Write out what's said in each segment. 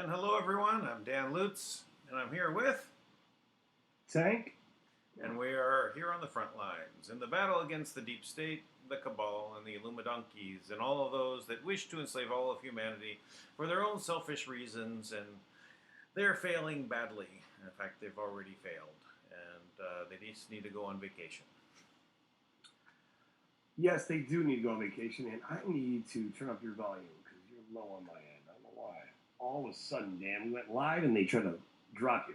And hello everyone, I'm Dan Lutz, and I'm here with Tank. And we are here on the front lines in the battle against the deep state, the cabal, and the Illuminantes, and all of those that wish to enslave all of humanity for their own selfish reasons, and they're failing badly. In fact, they've already failed, and they just need to go on vacation. Yes, they do need to go on vacation, and I need to turn up your volume because you're low on my end. I don't know why. All of a sudden, Dan, we went live and they tried to drop you.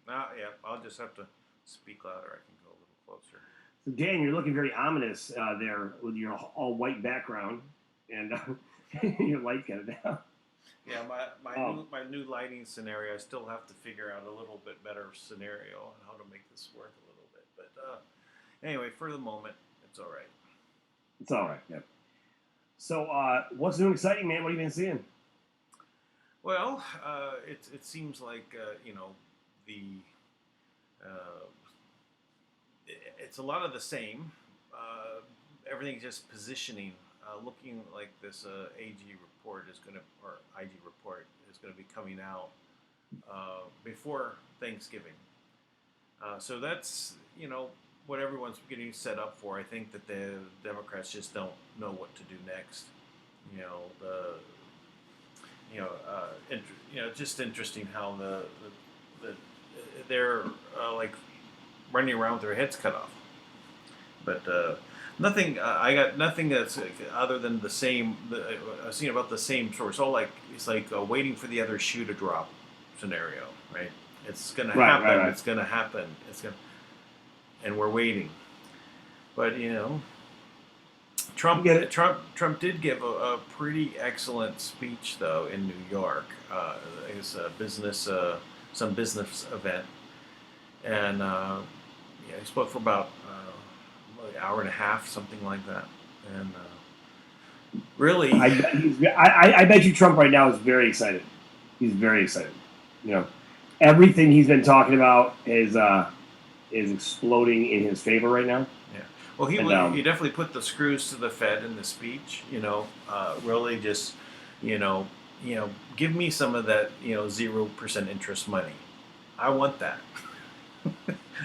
Yeah, I'll just have to speak louder. I can go a little closer. So, Dan, you're looking very ominous there with your all white background and your light kind of down. Yeah, my new lighting scenario, I still have to figure out a little bit better scenario on how to make this work a little bit. But anyway, for the moment, it's all right. It's all right, yeah. So, what's new and exciting, man? What have you been seeing? Well, it seems like it's a lot of the same. Everything's just positioning, looking like this IG report is going to, or IG report is going to be coming out before Thanksgiving. So that's what everyone's getting set up for. I think that the Democrats just don't know what to do next. Just interesting how they're like running around with their heads cut off. But nothing. I got nothing that's other than the same. I've seen about the same sort. So it's like waiting for the other shoe to drop scenario, right? It's gonna happen. Right. It's gonna happen. And we're waiting. But Trump did give a pretty excellent speech though in New York. His some business event, and he spoke for about an hour and a half, something like that. And really, I bet you Trump right now is very excited. He's very excited. Everything he's been talking about is exploding in his favor right now. Yeah. Well, he definitely put the screws to the Fed in the speech. Really just, give me some of that, 0% interest money. I want that.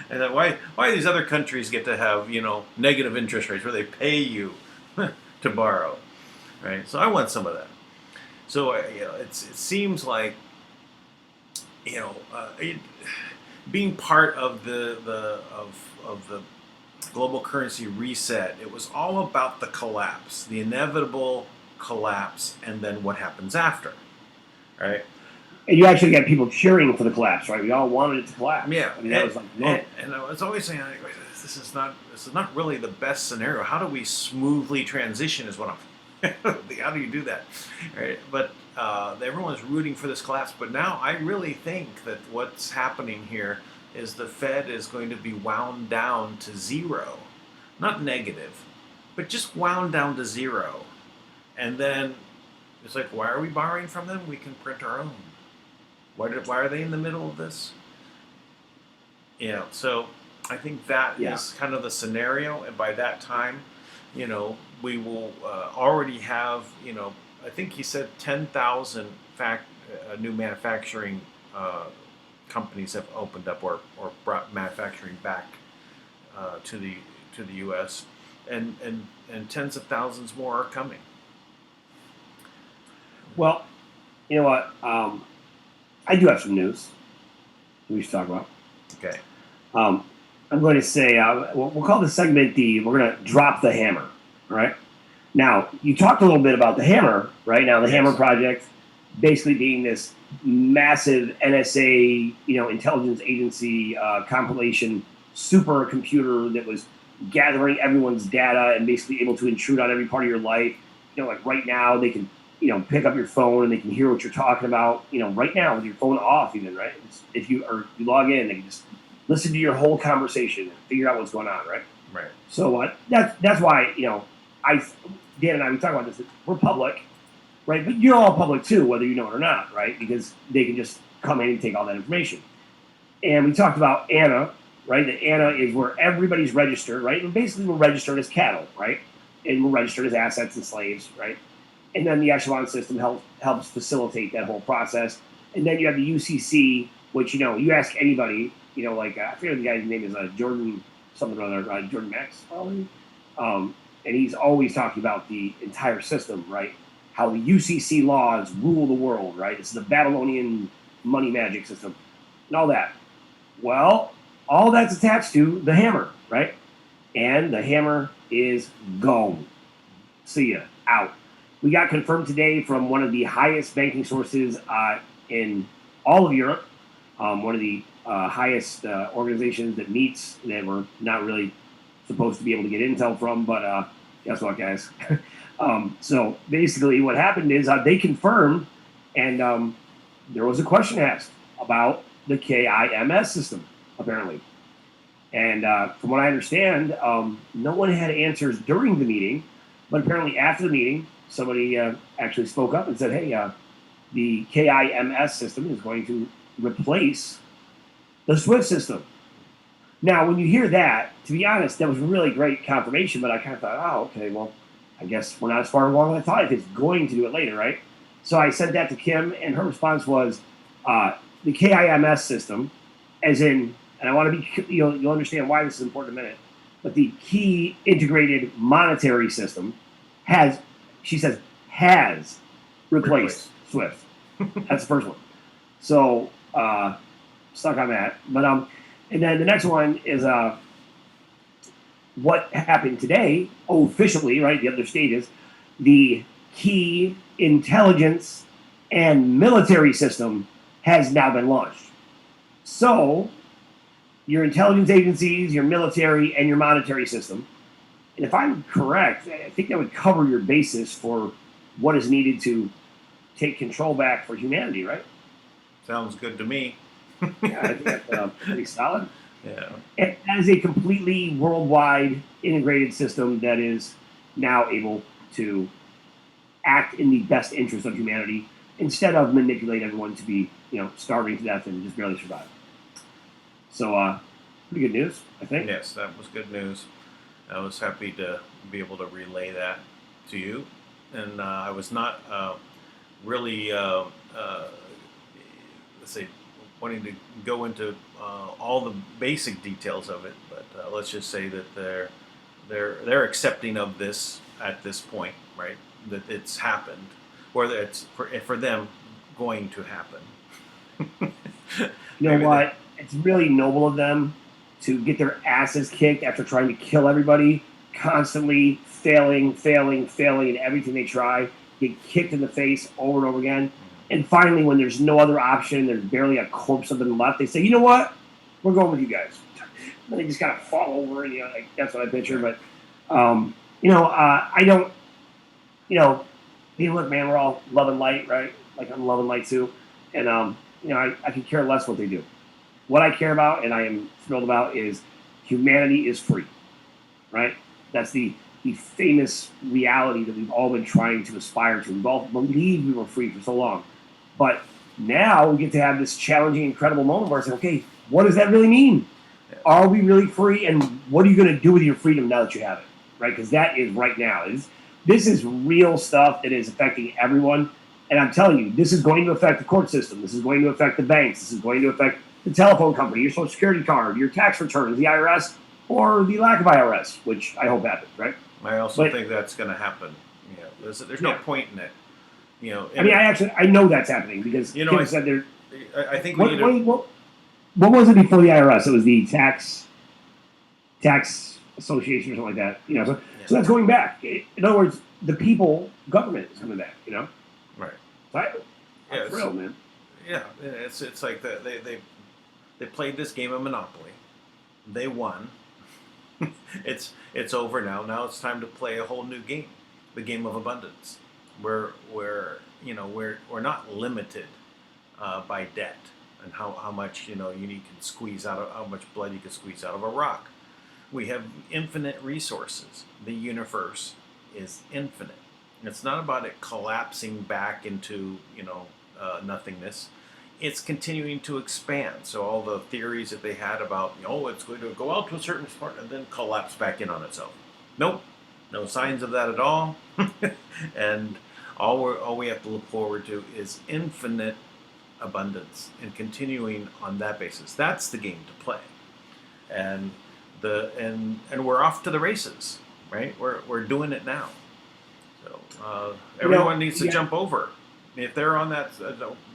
And then why these other countries get to have, negative interest rates where they pay you to borrow, right? So I want some of that. So it seems like, being part of the global currency reset, it was all about the collapse, the inevitable collapse, and then what happens after, right? And you actually got people cheering for the collapse, right? We all wanted it to collapse. Yeah, that was like, no. And I was always saying, this is not really the best scenario. How do we smoothly transition? Is what I'm. How do you do that, right? But everyone's rooting for this collapse. But now I really think that what's happening here is the Fed is going to be wound down to zero, not negative, but just wound down to zero. And then it's like, why are we borrowing from them? We can print our own. Why are they in the middle of this? So I think that is kind of the scenario. And by that time, we will already have, I think he said 10,000 new manufacturing companies have opened up or brought manufacturing back to the U.S. and tens of thousands more are coming. Well, you know what? I do have some news we should talk about. Okay. I'm going to say we'll call this segment we're going to drop the hammer. All right. Now, you talked a little bit about the hammer, right? Now, the Hammer Project basically being this massive NSA, intelligence agency compilation supercomputer that was gathering everyone's data and basically able to intrude on every part of your life. Like right now, they can, pick up your phone and they can hear what you're talking about. Right now with your phone off, even right. If you log in, they can just listen to your whole conversation and figure out what's going on, right? Right. So that's why Dan and I, we talk about this. We're public, right? But you're all public too, whether you know it or not, right? Because they can just come in and take all that information. And we talked about ANA, right? The ANA is where everybody's registered, right? And basically we're registered as cattle, right? And we're registered as assets and slaves, right? And then the echelon system helps facilitate that whole process. and then you have the UCC, which you ask anybody, like I forget the guy's name is Jordan something or other, Jordan Max probably, and he's always talking about the entire system, right? How the UCC laws rule the world, right? It's the Babylonian money magic system, and all that. Well, all that's attached to the hammer, right? And the hammer is gone. See ya, out. We got confirmed today from one of the highest banking sources in all of Europe, one of the highest organizations that meets that we're not really supposed to be able to get intel from, but guess what, guys? So basically, what happened is they confirmed, and there was a question asked about the K.I.M.S system, apparently. And from what I understand, no one had answers during the meeting, but apparently after the meeting, somebody actually spoke up and said, hey, the K.I.M.S system is going to replace the SWIFT system. Now, when you hear that, to be honest, that was really great confirmation, but I kind of thought, oh, okay, well, I guess we're not as far along as I thought if it's going to do it later, right? So I sent that to Kim, and her response was the K.I.M.S system, as in, and I want to be, you'll understand why this is important in a minute, but the key integrated monetary system has, she says, has replaced SWIFT. That's the first one. So, stuck on that. But and then the next one is what happened today, officially, right? The other stages, the key intelligence and military system has now been launched. So, your intelligence agencies, your military, and your monetary system. And if I'm correct, I think that would cover your basis for what is needed to take control back for humanity, right? Sounds good to me. Yeah, I think that's pretty solid. Yeah. And that is a completely worldwide integrated system that is now able to act in the best interest of humanity instead of manipulate everyone to be, starving to death and just barely survive. So, pretty good news, I think. Yes, that was good news. I was happy to be able to relay that to you, and I was not really, let's say, wanting to go into all the basic details of it, but let's just say that they're accepting of this at this point, right? That it's happened, or that it's for them going to happen. You know what? It's really noble of them to get their asses kicked after trying to kill everybody, constantly failing in everything they try, get kicked in the face over and over again. And finally, when there's no other option, there's barely a corpse of them left, they say, you know what? We're going with you guys. And they just kind of fall over, and like that's what I picture. But, I don't, look, man, we're all love and light, right? Like I'm love and light too. And, I could care less what they do. What I care about and I am thrilled about is humanity is free, right? That's the famous reality that we've all been trying to aspire to. We've all believed we were free for so long. But now we get to have this challenging, incredible moment where it's like, okay, what does that really mean? Are we really free? And what are you going to do with your freedom now that you have it, right? Because that is right now. This is real stuff that is affecting everyone. And I'm telling you, this is going to affect the court system. This is going to affect the banks. This is going to affect the telephone company, your social security card, your tax returns, the IRS, or the lack of IRS, which I hope happens, right? I also think that's going to happen. There's no point in it. I know that's happening because Kim said there. I think what was it before the IRS? It was the tax association or something like that. So that's going back. In other words, the people, government is coming back. Right. I'm thrilled, man. Yeah, it's like they played this game of Monopoly. They won. It's over now. Now it's time to play a whole new game, the game of abundance, where we're not limited by debt and how much you can squeeze out of how much blood you can squeeze out of a rock. We have infinite resources. The universe is infinite. It's not about it collapsing back into nothingness. It's continuing to expand. So all the theories that they had about, it's going to go out to a certain part and then collapse back in on itself. Nope, no signs of that at all. And all we have to look forward to is infinite abundance and continuing on that basis. That's the game to play, and and we're off to the races, right? We're doing it now. So everyone needs to jump over. If they're on that,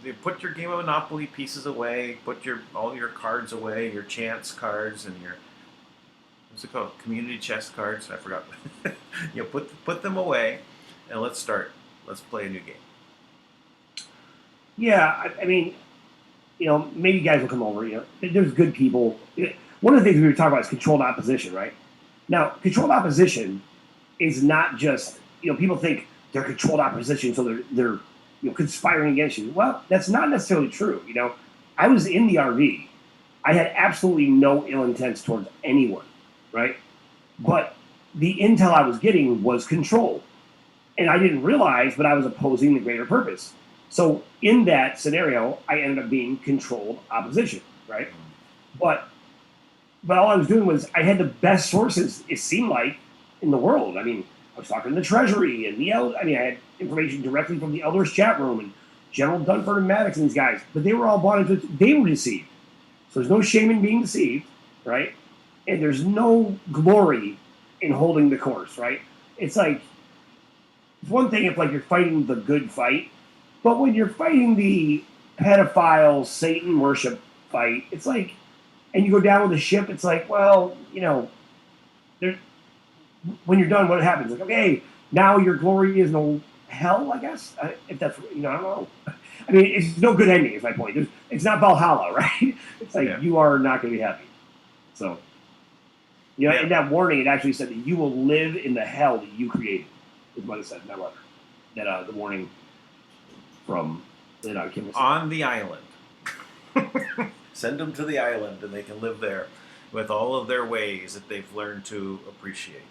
you put your game of Monopoly pieces away, put all your cards away, your chance cards and your what's it called, community chest cards. I forgot. Put them away, and let's start. Let's play a new game. Yeah, I mean, maybe guys will come over. There's good people. One of the things we were talking about is controlled opposition, right? Now, controlled opposition is not just people think they're controlled opposition, so they're conspiring against you. Well, that's not necessarily true. I was in the RV. I had absolutely no ill intents towards anyone, right? But the intel I was getting was controlled. And I didn't realize, but I was opposing the greater purpose. So in that scenario, I ended up being controlled opposition, right? But all I was doing was I had the best sources, it seemed like, in the world. I mean, I was talking to the Treasury and I had information directly from the Elders chat room and General Dunford and Maddox and these guys, but they were all bought into it. They were deceived. So there's no shame in being deceived, right? And there's no glory in holding the course, right? It's like, it's one thing if you're fighting the good fight, but when you're fighting the pedophile Satan worship fight, it's like, and you go down with the ship, it's like, well, when you're done, what happens? Like, okay, now your glory is no hell, I guess. If that's, I don't know. I mean, it's no good ending, is my point. It's not Valhalla, right? It's like, you are not going to be happy. So, in that warning, it actually said that you will live in the hell that you created, is what it said in that letter. That the warning from K.I.M.S. On the island. Send them to the island, and they can live there with all of their ways that they've learned to appreciate.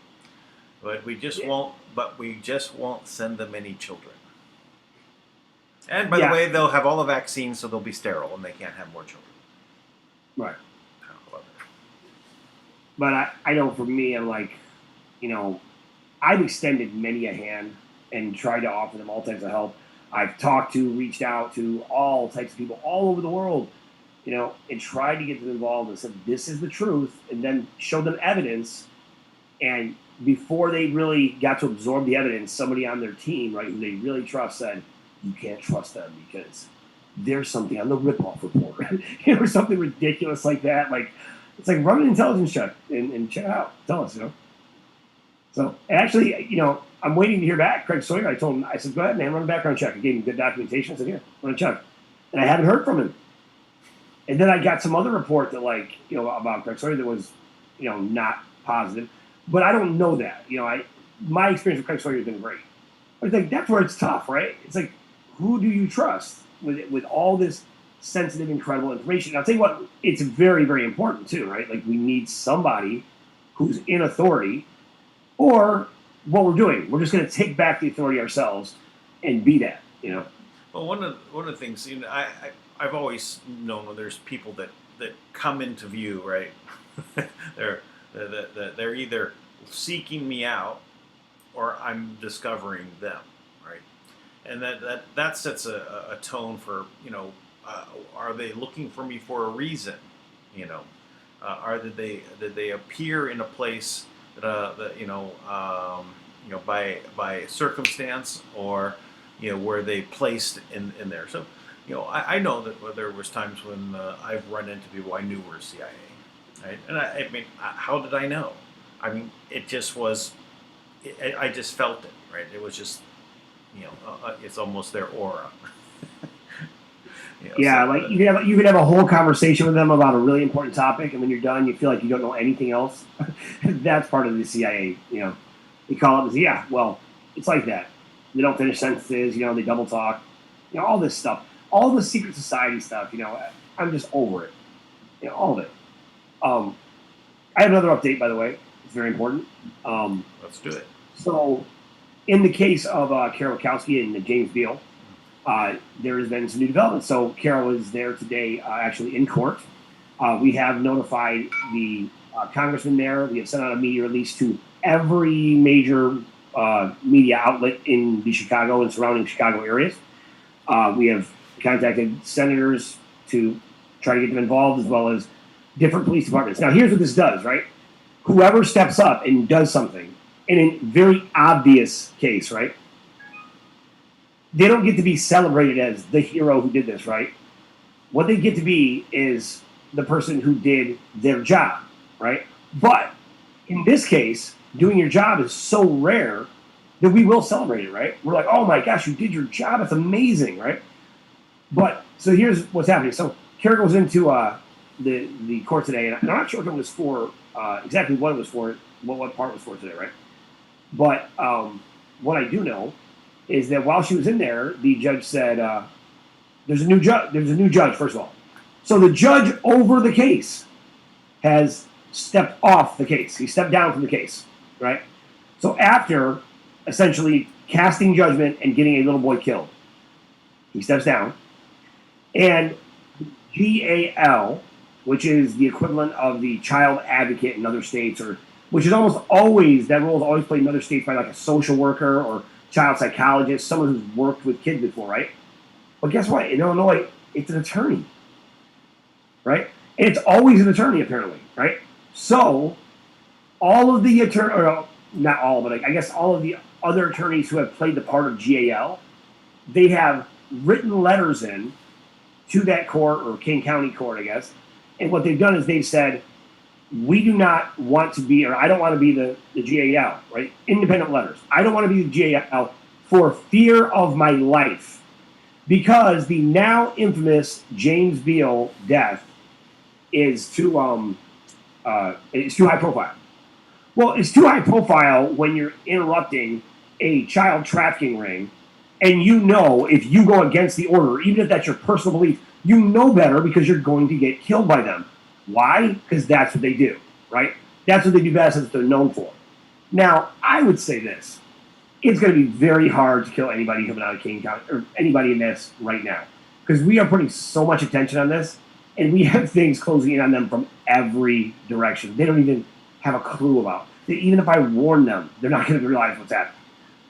But we just won't. But we just won't send them any children. And by the way, they'll have all the vaccines, so they'll be sterile, and they can't have more children. Right. But I know for me, I'm like, I've extended many a hand and tried to offer them all types of help. I've reached out to all types of people all over the world, and tried to get them involved and said, this is the truth, and then showed them evidence. And before they really got to absorb the evidence, somebody on their team, right, who they really trust said, you can't trust them because there's something on the ripoff report, or something ridiculous like that. Like, it's like, run an intelligence check and check it out. Tell us, So, actually, I'm waiting to hear back. Craig Sawyer, I told him, I said, go ahead, man, run a background check. I gave him good documentation. I said, here, run a check. And I haven't heard from him. And then I got some other report that, about Craig Sawyer that was, not positive. But I don't know that. My experience with Craig Sawyer has been great. But it's like, that's where it's tough, right? It's like, who do you trust with all this sensitive, incredible information? And I'll tell you what, it's very, very important too, right? Like, we need somebody who's in authority, or what we're doing, we're just going to take back the authority ourselves and be that, Well, one of the things, I've always known when there's people that come into view, right? they're either seeking me out or I'm discovering them, right? And that sets a tone for, are they looking for me for a reason? Did they appear in a place by circumstance, or were they placed in there? So I know that there was times when I've run into people I knew were CIA, right? And I mean, how did I know? I mean, it just was. I just felt it, right? It was just, it's almost their aura. Like you could have a whole conversation with them about a really important topic, and when you're done, you feel like you don't know anything else. That's part of the CIA. They call it well, it's like that. They don't finish sentences. They double talk. All this stuff, all the secret society stuff. I'm just over it. All of it. I have another update, by the way. It's very important. Let's do it. So, in the case of Carol Wachowski and James Beal, there has been some new developments. So Carol is there today, actually in court. We have notified the congressman there. We have sent out a media release to every major media outlet in the Chicago and surrounding Chicago areas. We have contacted senators to try to get them involved, as well as different police departments. Now, here's what this does, right? Whoever steps up and does something in a very obvious case, right? They don't get to be celebrated as the hero who did this, right? What they get to be is the person who did their job, right? But in this case, doing your job is so rare that we will celebrate it, right? We're like, oh my gosh, you did your job. It's amazing, right? But so here's what's happening. So Kara goes into the court today, and I'm not sure if it was for exactly what it was for, what part it was for today, right? But what I do know is that while she was in there, the judge said, "There's a new judge. There's a new judge." First of all, so the judge over the case has stepped off the case. He stepped down from the case, right? So after essentially casting judgment and getting a little boy killed, he steps down, and GAL, which is the equivalent of the child advocate in other states, or which is almost always, that role is always played in other states by like a social worker or child psychologist, someone who's worked with kids before, right? But guess what? In Illinois, it's an attorney, right? And it's always an attorney, apparently, right? So all of the attorney, or not all, but I guess all of the other attorneys who have played the part of GAL, they have written letters in to that court, or King County Court, I guess. And what they've done is they've said, we do not want to be, or I don't want to be the GAL, right? Independent letters. I don't want to be the GAL for fear of my life, because the now infamous James Beal death is too high profile. Well, it's too high profile when you're interrupting a child trafficking ring, and you know if you go against the order, even if that's your personal belief, you know better because you're going to get killed by them. Why? Because that's what they do, right? That's what they do best, that's what they're known for. Now, I would say this. It's going to be very hard to kill anybody coming out of King County, or anybody in this right now, because we are putting so much attention on this, and we have things closing in on them from every direction. They don't even have a clue about. Even if I warn them, they're not going to realize what's happening.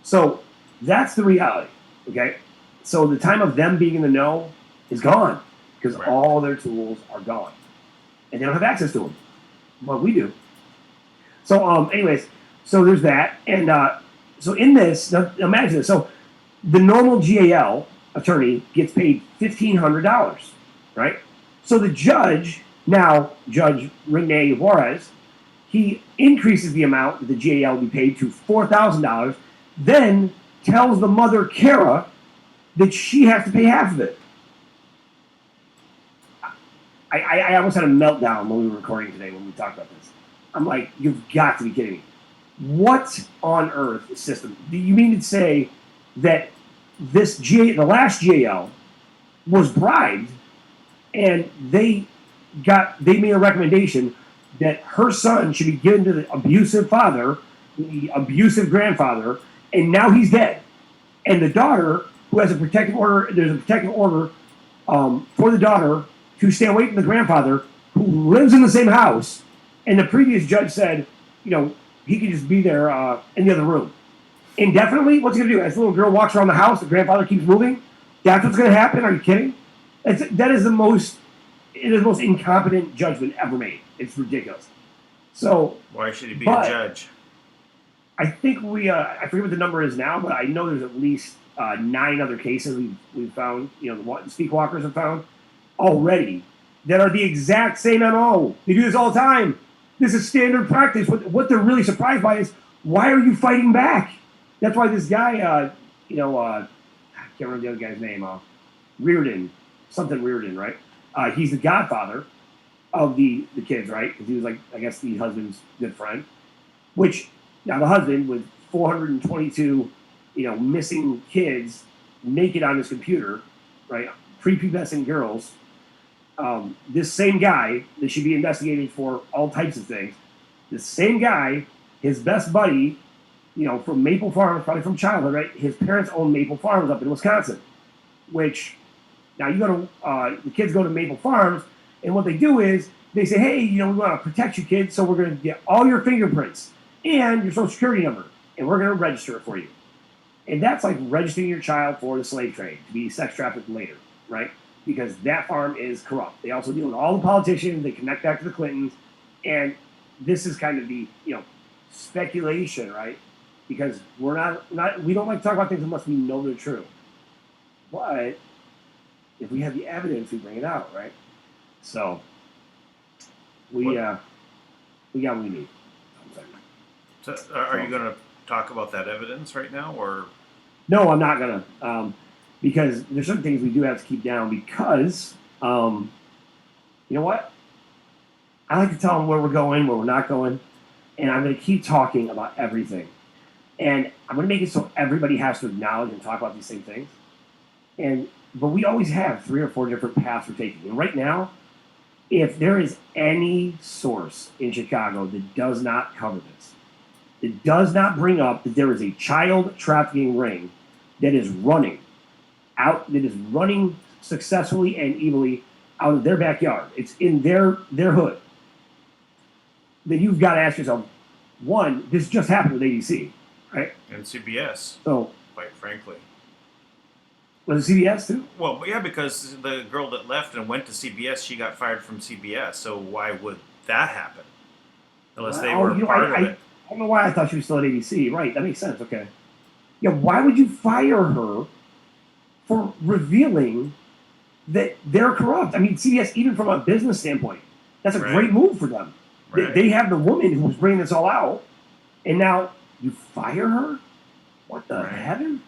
So that's the reality, okay? So the time of them being in the know is gone, because all their tools are gone. And they don't have access to them. Well, we do. So, anyways, so there's that. And so in this, now imagine this. So the normal GAL attorney gets paid $1,500, right? So the judge, now Judge Rene Juarez, he increases the amount that the GAL will be paid to $4,000, then tells the mother, Kara, that she has to pay half of it. I almost had a meltdown when we were recording today when we talked about this. I'm like, you've got to be kidding me. What on earth system? Do you mean to say that the last GAL was bribed, and they made a recommendation that her son should be given to the abusive father, the abusive grandfather, and now he's dead. And the daughter, who has a protective order, there's a protective order for the daughter to stay away from the grandfather, who lives in the same house. And the previous judge said, he can just be there in the other room. Indefinitely? What's he going to do? As the little girl walks around the house, the grandfather keeps moving? That's what's going to happen? Are you kidding? That is the most incompetent judgment ever made. It's ridiculous. So why should he be a judge? I think I forget what the number is now, but I know there's at least 9 other cases we've found, the Speakwalkers have found already, that are the exact same MO. They do this all the time. This is standard practice. What they're really surprised by is, why are you fighting back? That's why this guy, I can't remember the other guy's name, Reardon, right? He's the godfather of the kids, right? Because he was like, I guess, the husband's good friend. Which, now the husband, with 422, missing kids naked on his computer, right? Prepubescent girls. This same guy that should be investigated for all types of things. This same guy, his best buddy, from Maple Farms, probably from childhood, right? His parents own Maple Farms up in Wisconsin, which now you go to the kids go to Maple Farms, and what they do is they say, hey, we want to protect you kids, so we're going to get all your fingerprints and your social security number, and we're going to register it for you. And that's like registering your child for the slave trade to be sex trafficked later. right? Because that farm is corrupt. They also deal with all the politicians. They connect back to the Clintons, and this is kind of the speculation, right? Because we don't like to talk about things unless we know they're true. But if we have the evidence, we bring it out, right? So we got what we need. So are you going to talk about that evidence right now, or? No, I'm not gonna, because there's certain things we do have to keep down. Because you know what? I like to tell them where we're going, where we're not going, and I'm going to keep talking about everything. And I'm going to make it so everybody has to acknowledge and talk about these same things. But we always have 3 or 4 different paths we're taking. And right now, if there is any source in Chicago that does not cover this, that does not bring up that there is a child trafficking ring that is running successfully and evilly out of their backyard, it's in their hood, then you've got to ask yourself, one, this just happened with ADC, right? And CBS, So, quite frankly. was it CBS too? Well, yeah, because the girl that left and went to CBS, she got fired from CBS. So why would that happen? Unless they were part of it. I don't know why I thought she was still at ADC. Right, that makes sense. Okay. Yeah, why would you fire her for revealing that they're corrupt? I mean, CBS, even from a business standpoint, that's a great move for them. Right. They have the woman who was bringing this all out, and now you fire her? What the heaven?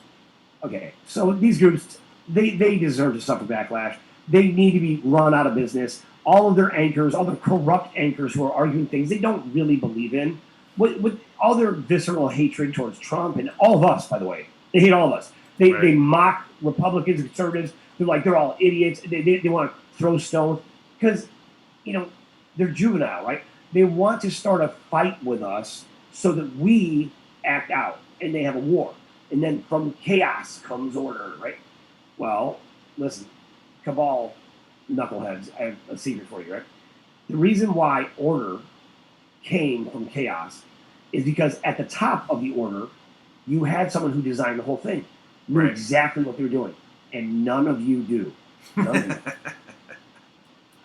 Okay, so these groups, they deserve to suffer backlash. They need to be run out of business. All of their anchors, all the corrupt anchors who are arguing things they don't really believe in, with all their visceral hatred towards Trump and all of us, by the way. They hate all of us. They mock Republicans and conservatives. They're all idiots. They want to throw stones because, they're juvenile, right? They want to start a fight with us so that we act out and they have a war. And then from chaos comes order, right? Well, listen, cabal knuckleheads, I have a secret for you, right? The reason why order came from chaos is because at the top of the order, you had someone who designed the whole thing, knew exactly what they were doing, and none of you do. None of you.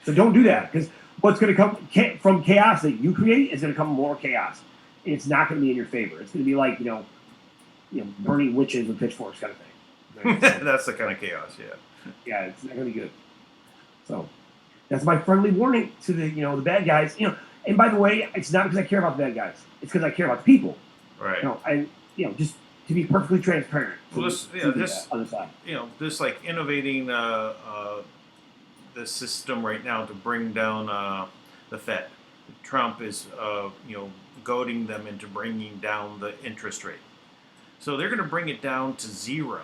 So don't do that, because what's going to come from chaos that you create is going to come more chaos. And it's not going to be in your favor. It's going to be like, burning witches with pitchforks kind of thing. Right? So, that's the kind of chaos, yeah. Yeah, it's not going to be good. So that's my friendly warning to the bad guys. And by the way, it's not because I care about the bad guys. It's because I care about the people. Right. Just to be perfectly transparent. Well, other side. This like innovating the system right now to bring down the Fed. Trump is goading them into bringing down the interest rate. So they're going to bring it down to 0,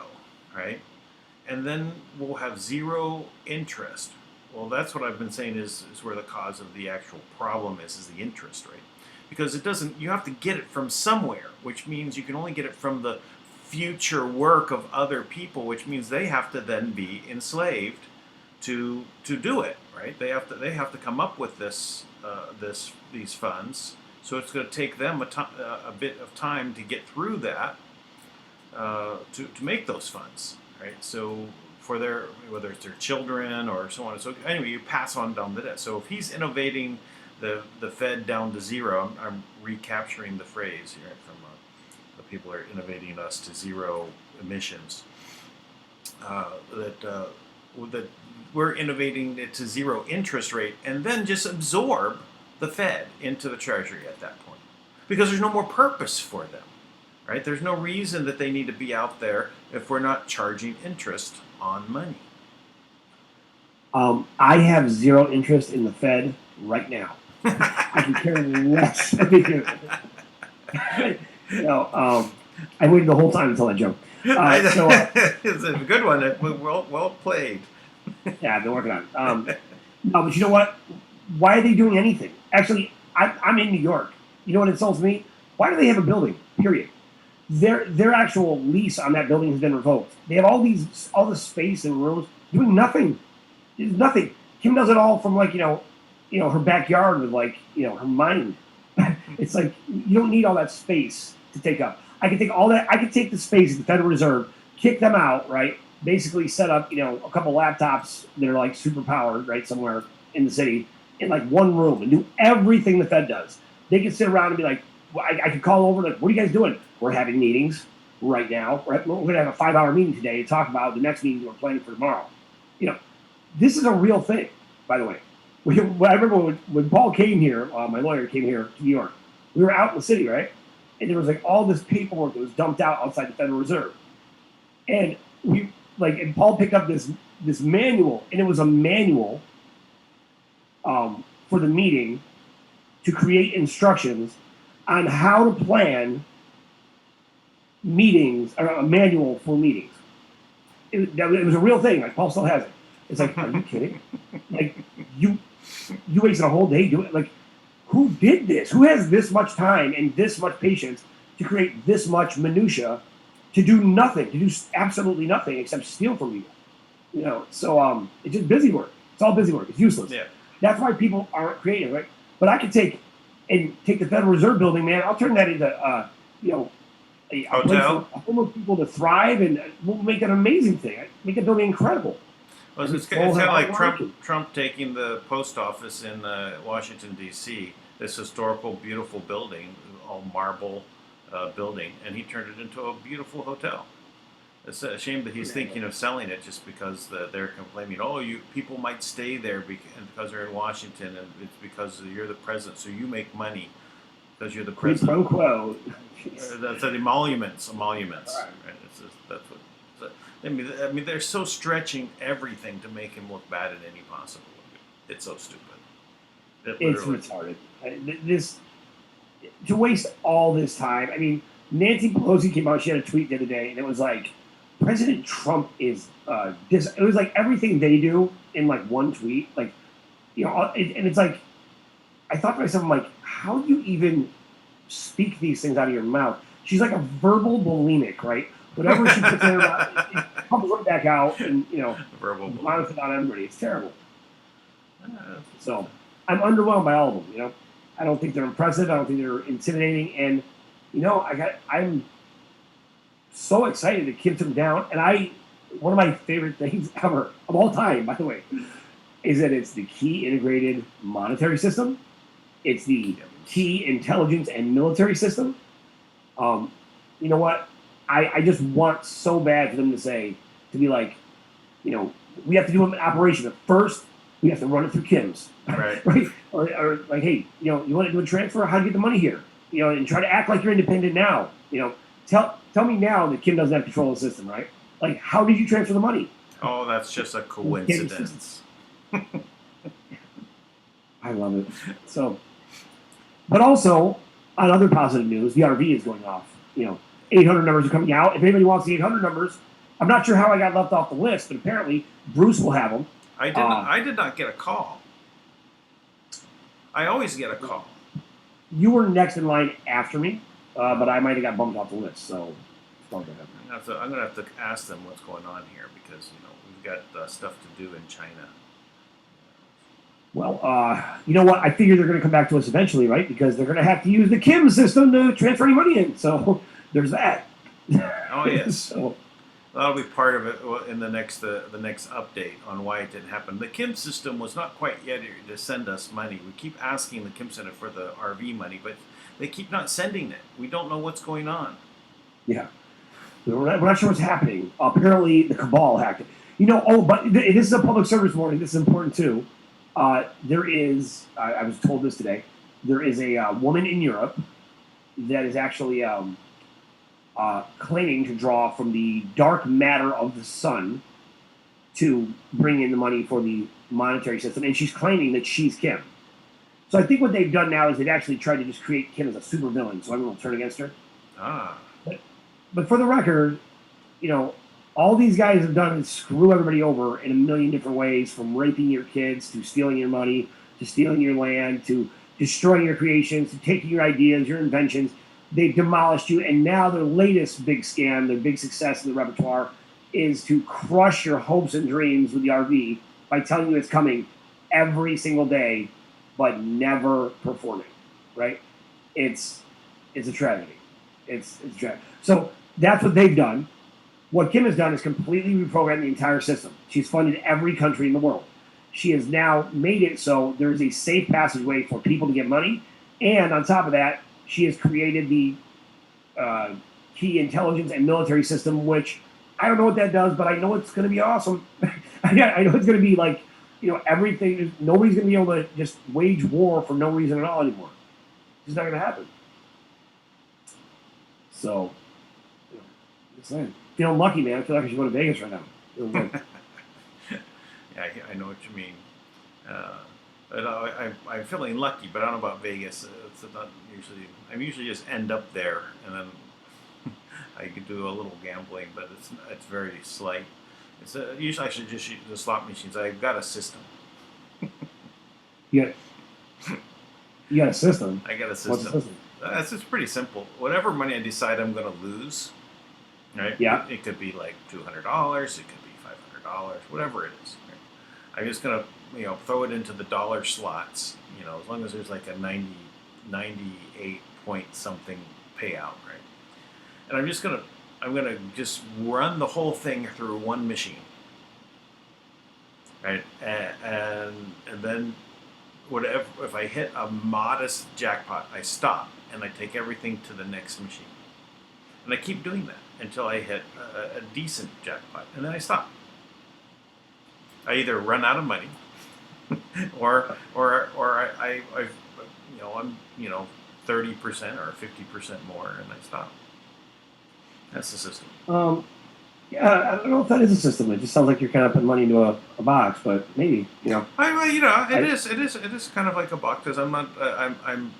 right? And then we'll have 0 interest. Well, that's what I've been saying is where the cause of the actual problem is the interest rate. Because you have to get it from somewhere, which means you can only get it from the future work of other people, which means they have to then be enslaved to do it, right? They have to come up with these funds. So it's going to take them a bit of time to get through that to make those funds, right? So for whether it's their children or so on and so anyway, you pass on down the debt. So if he's innovating the Fed down to 0, I'm recapturing the phrase here from the people are innovating us to 0 emissions. That we're innovating it to 0 interest rate, and then just absorb the Fed into the Treasury at that point, because there's no more purpose for them, right? There's no reason that they need to be out there if we're not charging interest on money. I have 0 interest in the Fed right now. I can care less. I waited the whole time until I jumped. It's a good one. Well played. Yeah, I've been working on it. No, but you know what? Why are they doing anything? Actually, I'm in New York. You know what insults me? Why do they have a building? Period. Their actual lease on that building has been revoked. They have all the space and rooms doing nothing. There's nothing. Kim does it all from her backyard with her mind. It's like you don't need all that space to take up. I can take all that. I can take the space at the Federal Reserve, kick them out, right, basically set up, a couple laptops that are like super powered, right, somewhere in the city, in like one room and do everything the Fed does. They can sit around and be like, I could call over, like, what are you guys doing? We're having meetings right now. We're going to have a 5-hour meeting today to talk about the next meeting we're planning for tomorrow. This is a real thing, by the way. I remember when Paul came here, my lawyer came here to New York, we were out in the city, right? And there was like all this paperwork that was dumped out outside the Federal Reserve. And and Paul picked up this manual, and it was a manual for the meeting to create instructions on how to plan meetings, or a manual for meetings. It was a real thing. Like, Paul still has it. It's like, are you kidding? Like, you wasted a whole day doing it. Like, who did this? Who has this much time and this much patience to create this much minutia to do nothing, to do absolutely nothing except steal from you? So it's just busy work. It's all busy work. It's useless. Yeah. That's why people aren't creative, right? But I could take the Federal Reserve building, man. I'll turn that into a place for homeless people to thrive, and we'll make an amazing thing. Make the building incredible. Well, it's kind of like Trump taking the post office in Washington, D.C., this historical, beautiful building, all marble building, and he turned it into a beautiful hotel. It's a shame that he's thinking of selling it just because they're complaining, people might stay there because they're in Washington, and it's because you're the president, so you make money because you're the president. Quid pro quo. That's emoluments. Right? That's what. I mean, they're so stretching everything to make him look bad in any possible way. It's so stupid. It's retarded. To waste all this time. I mean, Nancy Pelosi came out. She had a tweet the other day, and it was like, President Trump is it was like everything they do in like one tweet. Like, and it's like, I thought to myself, I'm like, how do you even speak these things out of your mouth? She's like a verbal bulimic, right? Whatever she puts in her mouth, it comes right back out, and verbal vomits it on everybody. It's terrible. So I'm underwhelmed by all of them. I don't think they're impressive. I don't think they're intimidating, and I'm so excited that Kim took them down. And one of my favorite things ever of all time, by the way, is that it's the key integrated monetary system. It's the key intelligence and military system. You know what? I just want so bad for them to be like, we have to do an operation, but first we have to run it through K.I.M.S. Right. Right? Or like, hey, you want to do a transfer? How do you get the money here? And try to act like you're independent now. Tell me now that Kim doesn't have control of the system, right? Like, how did you transfer the money? Oh, that's just a coincidence. I love it. So, but also, on other positive news, the RV is going off. 800 numbers are coming out. If anybody wants the 800 numbers, I'm not sure how I got left off the list, but apparently Bruce will have them. I did not get a call. I always get a call. You were next in line after me, but I might have got bumped off the list. So I'm going to have to ask them what's going on here because we've got stuff to do in China. Well, you know what? I figure they're going to come back to us eventually, right? Because they're going to have to use the K.I.M.S system to transfer any money in. So there's that. Oh yes. So that'll be part of it in the next update on why it didn't happen. The K.I.M.S system was not quite yet to send us money. We keep asking the K.I.M.S Center for the RV money, but they keep not sending it. We don't know what's going on. Yeah, we're not sure what's happening. Apparently, the cabal hacked it. But this is a public service warning. This is important too. There is, I was told this today, there is a woman in Europe that is actually claiming to draw from the dark matter of the sun to bring in the money for the monetary system, and she's claiming that she's Kim. So I think what they've done now is they've actually tried to just create Kim as a super villain, so everyone will turn against her. But for the record, all these guys have done is screw everybody over in a million different ways, from raping your kids to stealing your money to stealing your land to destroying your creations to taking your ideas, your inventions. They've demolished you, and now their latest big scam, their big success in the repertoire, is to crush your hopes and dreams with the RV by telling you it's coming every single day, but never performing. Right? It's a tragedy. It's a tragedy. So that's what they've done. What Kim has done is completely reprogrammed the entire system. She's funded every country in the world. She has now made it so there's a safe passageway for people to get money. And on top of that, she has created the key intelligence and military system, which I don't know what that does, but I know it's going to be awesome. I know it's going to be like, everything. Nobody's going to be able to just wage war for no reason at all anymore. It's not going to happen. So, just saying. Feeling lucky, man. I feel like I should go to Vegas right now. Feeling good. Yeah, I know what you mean. I'm feeling lucky, but I don't know about Vegas. It's not usually. I usually just end up there, and then I could do a little gambling, but it's very slight. Usually I should just use the slot machines. I've got a system. You got a system? I got a system. What's the system? It's pretty simple. Whatever money I decide I'm going to lose, right? Yeah. It could be like $200. It could be $500. Whatever it is. Right? I'm just going to throw it into the dollar slots. As long as there's like a 98 point something payout, right? And I'm going to just run the whole thing through one machine, right? And then whatever, if I hit a modest jackpot, I stop and I take everything to the next machine, and I keep doing that until I hit a decent jackpot, and then I stop. I either run out of money, or I'm 30% or 50% more, and I stop. That's the system. Yeah, I don't know if that is a system. It just sounds like you're kind of putting money into a box, but maybe. It is kind of like a box, because I'm not. I'm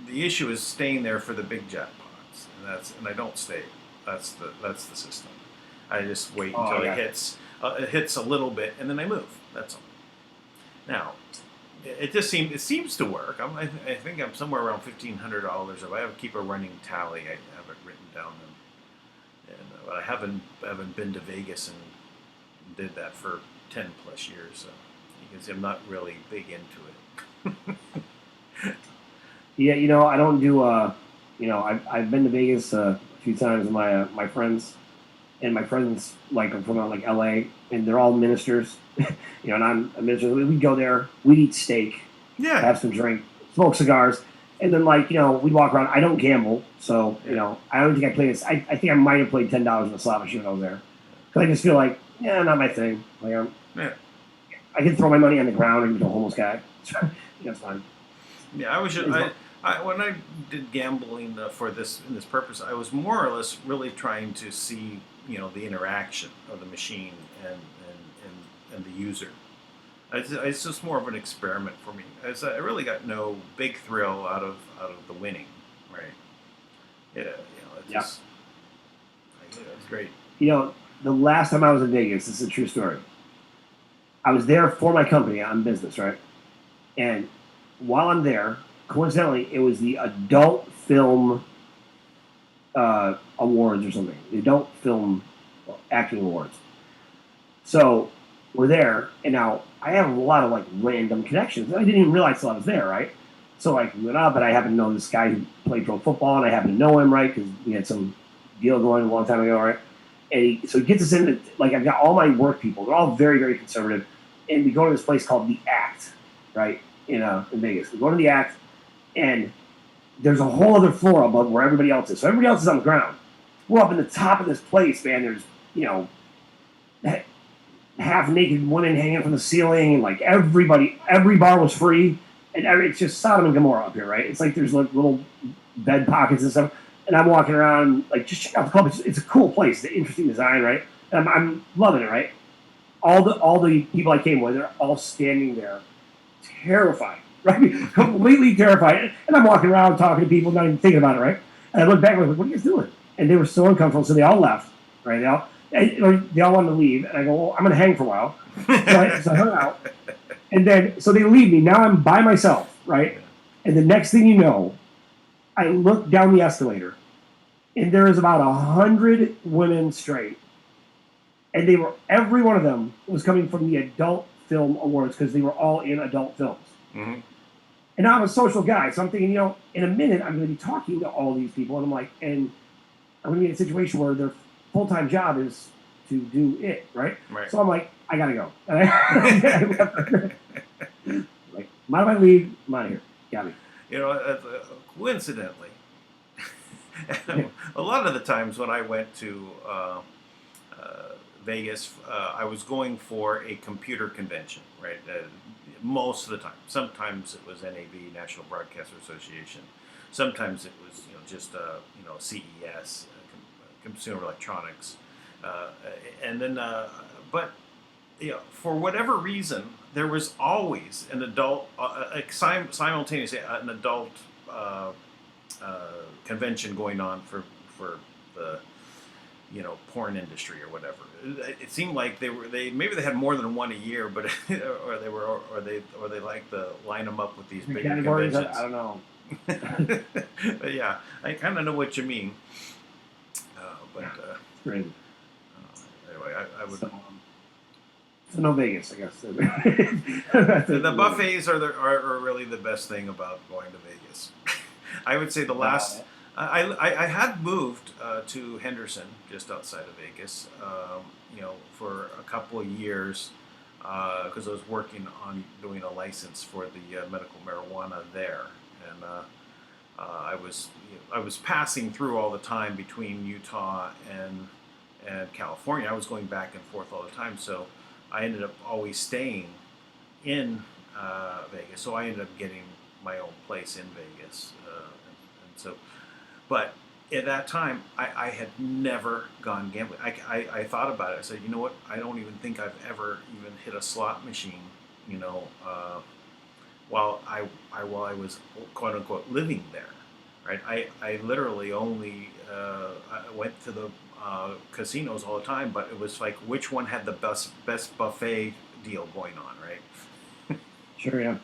the issue is staying there for the big jackpots, and I don't stay. That's the system. I just wait until it hits a little bit, and then I move. That's all. Now, it seems to work. I think I'm somewhere around $1,500. If I keep a running tally, I have it written down. But I haven't been to Vegas and did that for 10 plus years. So you can see I'm not really big into it. Yeah, I don't do. I've been to Vegas a few times with my friends, and my friends are from like LA, and they're all ministers. And I'm a minister. We go there, we'd eat steak, have some drink, smoke cigars. And then, we'd walk around. I don't gamble, so, I don't think I played this. I think I might have played $10 in the slot machine when I was there. Because I just feel like, not my thing. I can throw my money on the ground and be a homeless guy. That's fine. Yeah, when I did gambling in this purpose, I was more or less really trying to see, the interaction of the machine and the user. It's just more of an experiment for me. I really got no big thrill out of the winning, right? Yeah, it's great. The last time I was in Vegas, this is a true story. I was there for my company on business, right? And while I'm there, coincidentally, it was the Adult Film Awards or something. The Adult Film Acting Awards. So we're there, and now I have a lot of random connections. I didn't even realize till I was there, right? So I went up, and I happen to know this guy who played pro football, and I happen to know him, right? Because we had some deal going a long time ago, right? And so he gets us in. I've got all my work people. They're all very, very conservative, and we go to this place called the Act, right? In Vegas. We go to the Act, and there's a whole other floor above where everybody else is. So everybody else is on the ground. We're up in the top of this place, man. There's half-naked women hanging from the ceiling, and every bar was free, and it's just Sodom and Gomorrah up here, right? It's like there's little bed pockets and stuff, and I'm walking around, just check out the club. It's a cool place, it's an interesting design, right? And I'm loving it, right? All the people I came with, they're all standing there, terrified, right? Completely terrified, and I'm walking around talking to people, not even thinking about it, right? And I look back and I'm like, what are you guys doing? And they were so uncomfortable, so they all left, right? They all wanted to leave, and I go, well, I'm going to hang for a while. So I hung out. And then, so they leave me. Now I'm by myself, right? And the next thing you know, I look down the escalator, and there is about 100 women straight. And every one of them was coming from the Adult Film Awards, because they were all in adult films. Mm-hmm. And now I'm a social guy, so I'm thinking, in a minute, I'm going to be talking to all these people, and I'm going to be in a situation where they're full-time job is to do it, right? Right. So I'm like, I gotta go. Like, mind if I leave? I'm out of here. Got me. Coincidentally, a lot of the times when I went to Vegas, I was going for a computer convention, right? Most of the time. Sometimes it was NAB, National Broadcaster Association. Sometimes it was just CES, Consumer Electronics, and then but for whatever reason, there was always an adult, simultaneously an adult convention going on for the porn industry or whatever. It seemed like maybe they had more than one a year, but or they like to line them up with these bigger Categories, conventions. I don't know. But yeah, I kind of know what you mean. Crazy. Anyway, I would. So no Vegas, I guess. The buffets are really the best thing about going to Vegas. I would say the last. I had moved to Henderson, just outside of Vegas, for a couple of years because I was working on doing a license for the medical marijuana there, and I was passing through all the time between Utah and California. I was going back and forth all the time, so I ended up always staying in Vegas. So I ended up getting my own place in Vegas, and so. But at that time, I had never gone gambling. I thought about it. I said, you know what? I don't even think I've ever even hit a slot machine, while I was quote unquote living there, right? I literally only I went to the casinos all the time, but it was like which one had the best buffet deal going on, right? Sure, yeah.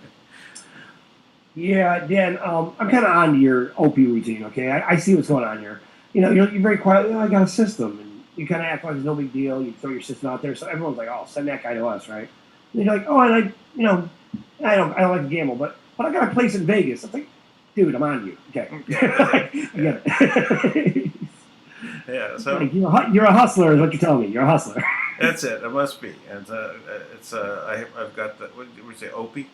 Yeah, Dan, I'm kind of on your OP routine, okay? I see what's going on here. You're very quiet. I got a system, and you kind of act like it's no big deal. You throw your system out there, so everyone's like, "Oh, send that guy to us," right? And you're like, "Oh, and I don't like to gamble, but I got a place in Vegas." I'm like, "Dude, I'm on you." Okay, Yeah. Yeah. So like, you're a hustler, is what you're telling me. You're a hustler. That's it. It must be. And I've got the what did we say? Opie.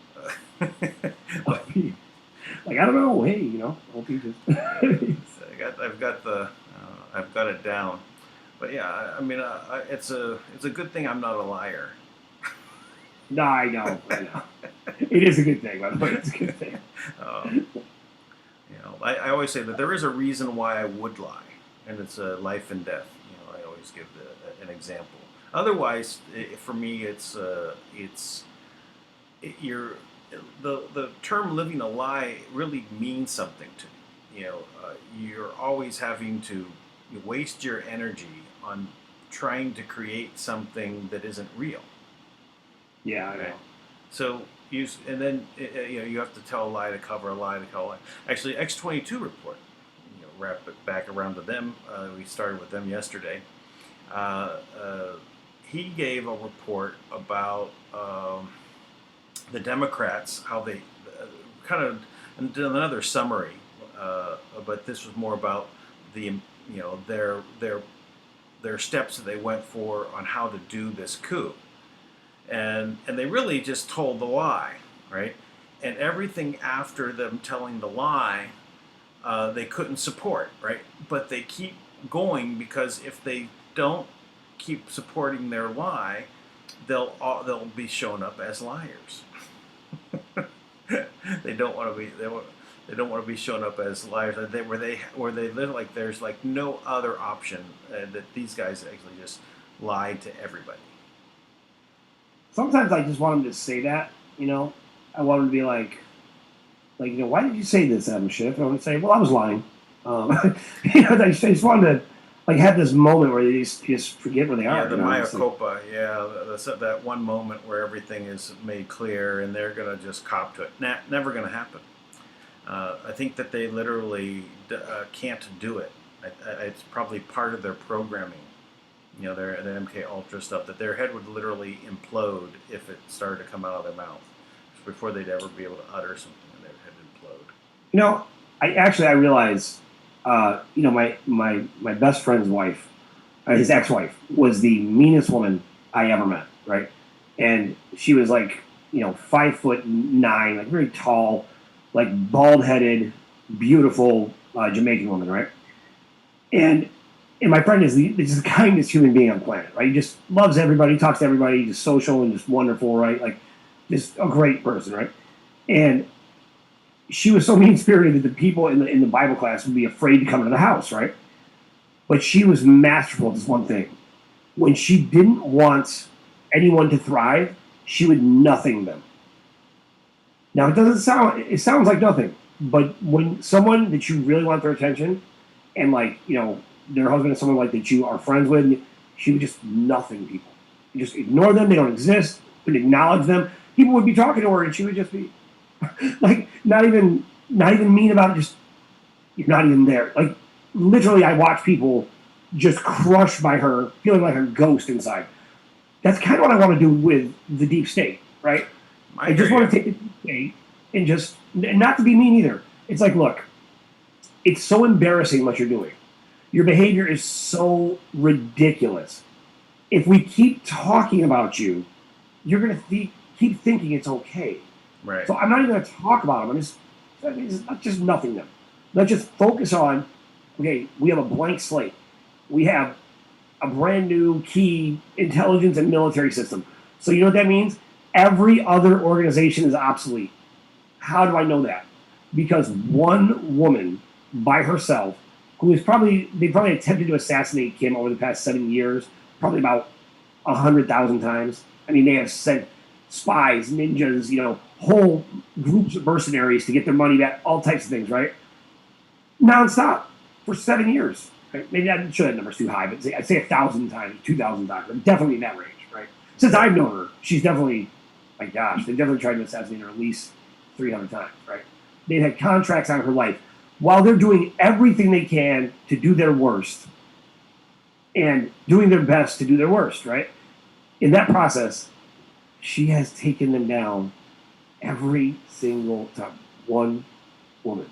Like I don't know. Hey, Opie just. I've got it down. But yeah, I mean, it's a good thing I'm not a liar. No, I know. It is a good thing, by the way. It's a good thing. I always say that there is a reason why I would lie, and it's life and death. I always give an example. Otherwise, for me, the term living a lie really means something to me. You're always having to waste your energy on trying to create something that isn't real. Yeah, I know. Right? So you have to tell a lie to cover a lie to cover a lie. Actually, X22 report. Wrap it back around to them. We started with them yesterday. He gave a report about the Democrats, how they kind of did another summary, but this was more about their steps that they went for on how to do this coup, and they really just told the lie, right? And everything after them telling the lie, they couldn't support, right? But they keep going because if they don't keep supporting their lie, they'll be shown up as liars. They don't want to be shown up as liars. Where they live like there's like no other option, that these guys actually just lied to everybody. Sometimes I just want them to say that. I want them to be like, why did you say this, Adam Schiff? And I would say, well, I was lying. I just wanted to have this moment where they just forget where they are. Yeah, the Mea culpa. Yeah, that one moment where everything is made clear and they're going to just cop to it. Never going to happen. I think that they literally can't do it. It's probably part of their programming. Their MK Ultra stuff, that their head would literally implode if it started to come out of their mouth before they'd ever be able to utter something, and their head would implode. I realize, my best friend's wife, his ex-wife, was the meanest woman I ever met, right? And she was like, 5'9", like very tall, like bald-headed, beautiful Jamaican woman, right? And and my friend is just the kindest human being on the planet, right? He just loves everybody, talks to everybody, just social and just wonderful, right? Like, just a great person, right? And she was so mean spirited that the people in the Bible class would be afraid to come into the house, right? But she was masterful at this one thing. When she didn't want anyone to thrive, she would nothing them. Now it sounds like nothing, but when someone that you really want their attention, and like their husband is someone like that you are friends with, she would just nothing people. You just ignore them; they don't exist. Wouldn't acknowledge them. People would be talking to her, and she would just be like not even mean about it. Just you're not even there. Like literally, I watch people just crushed by her, feeling like a ghost inside. That's kind of what I want to do with the deep state, right? I just want to take the deep state and just not to be mean either. It's like, look, it's so embarrassing what you're doing. Your behavior is so ridiculous. If we keep talking about you, you're going to keep thinking it's okay. Right. So I'm not even going to talk about them. I'm just nothing them. Let's just focus on, okay, we have a blank slate. We have a brand new key intelligence and military system. So you know what that means? Every other organization is obsolete. How do I know that? Because one woman by herself, they probably attempted to assassinate Kim over the past 7 years, probably about 100,000 times. I mean, they have sent spies, ninjas, whole groups of mercenaries to get their money back, all types of things, right? Nonstop for 7 years. Right? Maybe I'm sure that number's too high, but I'd say 1,000 times, 2,000 times. I'm definitely in that range, right? Since I've known her, she's definitely, my gosh, they've definitely tried to assassinate her at least 300 times, right? They've had contracts on her life while they're doing everything they can to do their worst and doing their best to do their worst, right? In that process, she has taken them down every single time. One woman.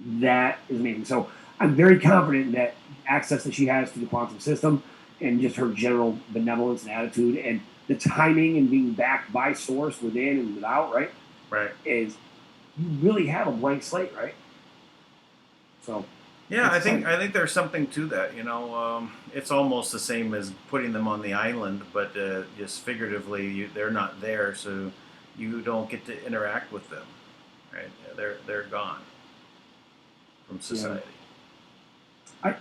That is amazing. So I'm very confident that access that she has to the quantum system and just her general benevolence and attitude and the timing and being backed by source within and without, right? Right. Is you really have a blank slate, right? So yeah, I think there's something to that. It's almost the same as putting them on the island, but just figuratively, they're not there, so you don't get to interact with them. Right? They're gone from society. I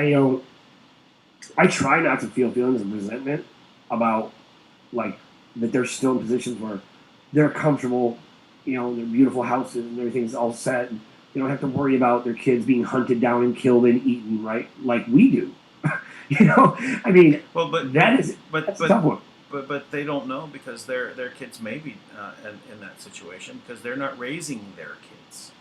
don't. I try not to feel feelings of resentment about like that they're still in positions where they're comfortable, their beautiful houses and everything's all set. And they don't have to worry about their kids being hunted down and killed and eaten, right? Like we do. I mean, that's a tough one. But they don't know because their kids may be in that situation because they're not raising their kids.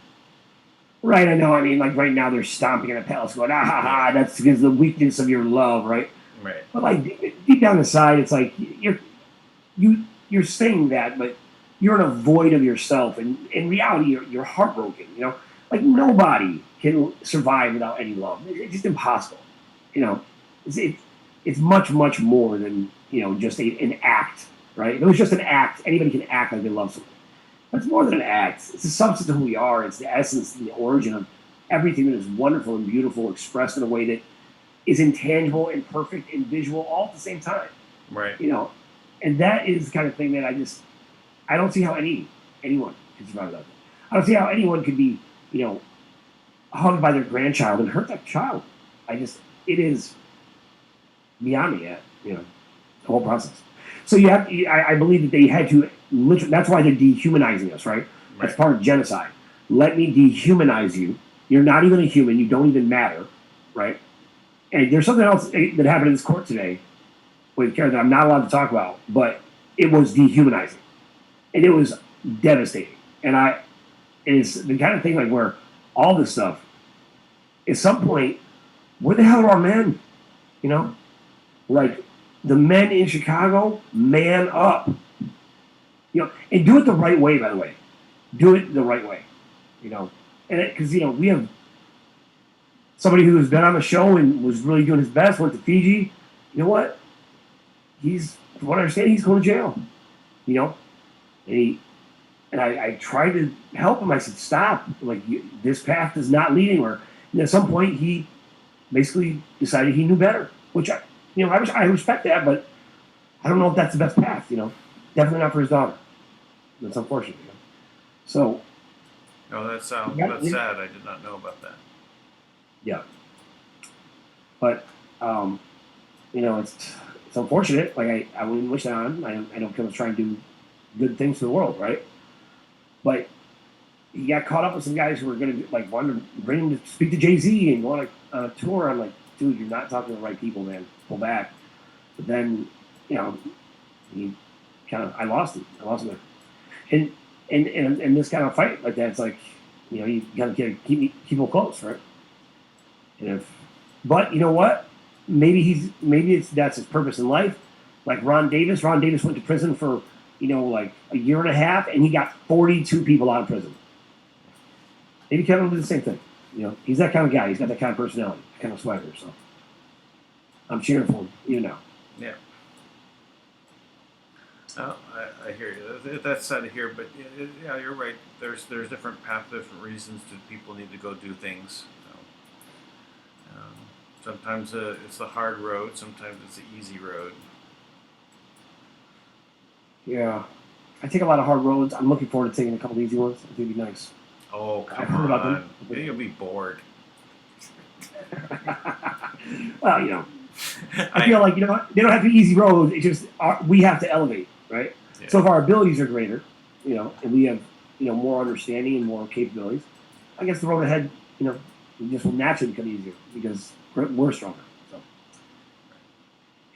Right, I know. I mean, like right now they're stomping in a palace going, ah ha ha, that's because of the weakness of your love, right? Right. But like deep down inside, it's like you're saying that, but you're in a void of yourself, and in reality, you're heartbroken. Like nobody can survive without any love. It's just impossible. It's much more than just an act, right? If it was just an act, anybody can act like they love someone. But it's more than an act. It's the substance of who we are. It's the essence and the origin of everything that is wonderful and beautiful, expressed in a way that is intangible and perfect and visual all at the same time. Right. And that is the kind of thing that I don't see how anyone can survive without that. I don't see how anyone could be, hugged by their grandchild and hurt that child. It is beyond me, the whole process. So I believe that they had to literally, that's why they're dehumanizing us, right? That's part of genocide. Let me dehumanize you. You're not even a human. You don't even matter, right? And there's something else that happened in this court today with Karen that I'm not allowed to talk about, but it was dehumanizing. And it was devastating. And it's the kind of thing like where all this stuff, at some point, where the hell are our men? Like the men in Chicago, man up. And do it the right way, by the way. Do it the right way. And because, we have somebody who's been on the show and was really doing his best, went to Fiji. You know what? From what I understand, he's going to jail. You know, and I tried to help him. I said, stop. Like, this path is not lead anywhere. And at some point, he basically decided he knew better, which I respect that, but I don't know if that's the best path. Definitely not for his daughter. That's unfortunate. So. No, that's sad. I did not know about that. Yeah. But it's unfortunate. Like I wouldn't wish that on him. I know Kim was trying to do good things for the world, right? But he got caught up with some guys who were going to wanted to bring him to speak to Jay-Z and go on a tour. I'm like, dude, you're not talking to the right people, man. Pull back. But then, he I lost him. there. And this kind of fight like that, it's like, you got to keep people close, right? But you know what? Maybe that's his purpose in life. Like Ron Davis. Ron Davis went to prison for like a year and a half, and he got 42 people out of prison. Maybe Kevin will do the same thing. He's that kind of guy. He's got that kind of personality, that kind of swagger. So I'm cheering for him, Yeah. Oh, I hear you. That's sad to hear, but yeah, you're right. There's different paths, different reasons that people need to go do things. Sometimes it's the hard road. Sometimes it's the easy road. Yeah, I take a lot of hard roads. I'm looking forward to taking a couple of easy ones. I think it'd be nice. Oh, come on. You'll be bored. Well, I feel like, they don't have to be easy roads. It's just we have to elevate, right? Yeah. So if our abilities are greater, and we have, more understanding and more capabilities, I guess the road ahead, just will naturally become easier because we're stronger. So,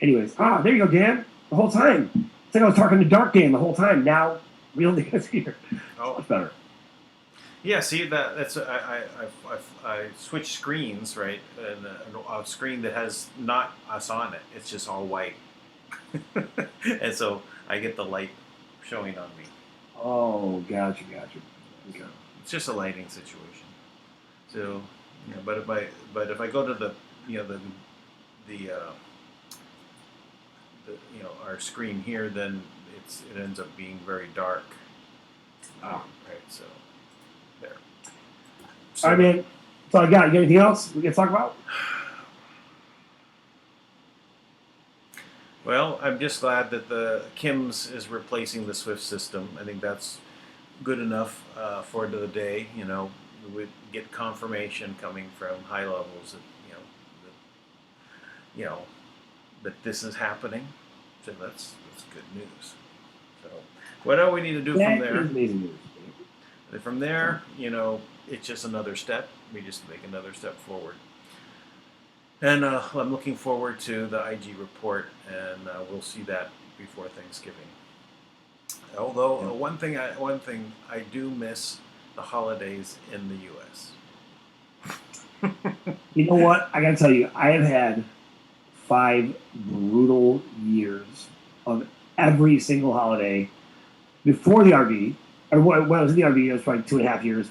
anyways, there you go, Dan. The whole time. It's like I was talking to Dark Dan the whole time. Now, real Dan's here. Oh, much better. Yeah, see that's I switched screens, right, and a screen that has not us on it. It's just all white, and so I get the light showing on me. Oh, gotcha. Okay. It's just a lighting situation. So, but if I go to the our screen here, then it ends up being very dark. Right, so. There. So, all right, man. That's all I got. You got anything else we can talk about? Well, I'm just glad that the K.I.M.S is replacing the SWIFT system. I think that's good enough for the day. We would get confirmation coming from high levels that this is happening. So that's good news. So what do we need to do from there? That is amazing news. From there, it's just another step. We just make another step forward. And I'm looking forward to the IG report, and we'll see that before Thanksgiving. Although one thing I do miss the holidays in the U.S. You know what? I gotta tell you, I have had 5 brutal years of every single holiday before the RV. Or when I was in the RV, it was probably 2.5 years.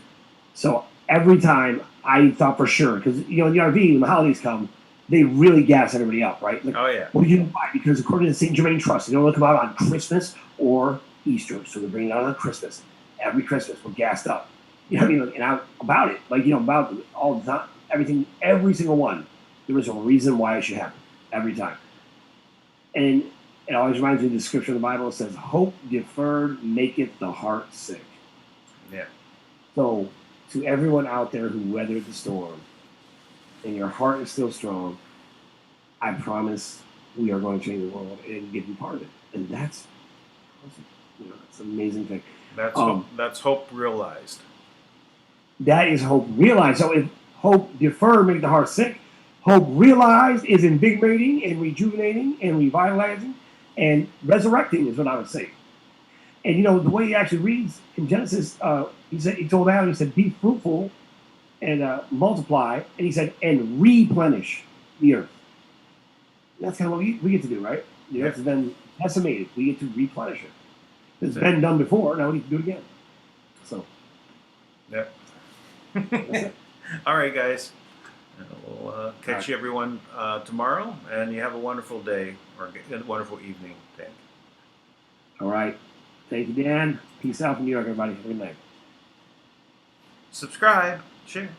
So every time I thought for sure, because in the RV, when the holidays come, they really gas everybody up, right? Like, oh yeah. Well, you know why? Because according to the St. Germain Trust, they don't let them out on Christmas or Easter, so they're bringing it out on Christmas. Every Christmas, we're gassed up. And I'm about it, about all the time, everything, every single one. There was a reason why it should happen every time, and it always reminds me of the scripture in the Bible. It says, "Hope deferred maketh the heart sick." Yeah. So, to everyone out there who weathered the storm, and your heart is still strong, I promise we are going to change the world and get you part of it. And that's it's an amazing thing. That's hope realized. That is hope realized. So if hope deferred maketh the heart sick, hope realized is invigorating and rejuvenating and revitalizing and resurrecting is what I would say. And the way he actually reads in Genesis, he told Adam, he said, "Be fruitful and multiply," and he said, "and replenish the earth." And that's kind of what we get to do, right? The earth has been decimated. We get to replenish it. It's been done before. Now we need to do it again. So. Yeah. All right, guys. And we'll catch you everyone tomorrow, and you have a wonderful day or a wonderful evening, Dan. All right. Thank you, Dan. Peace out from New York, everybody. Have a good night. Subscribe, share.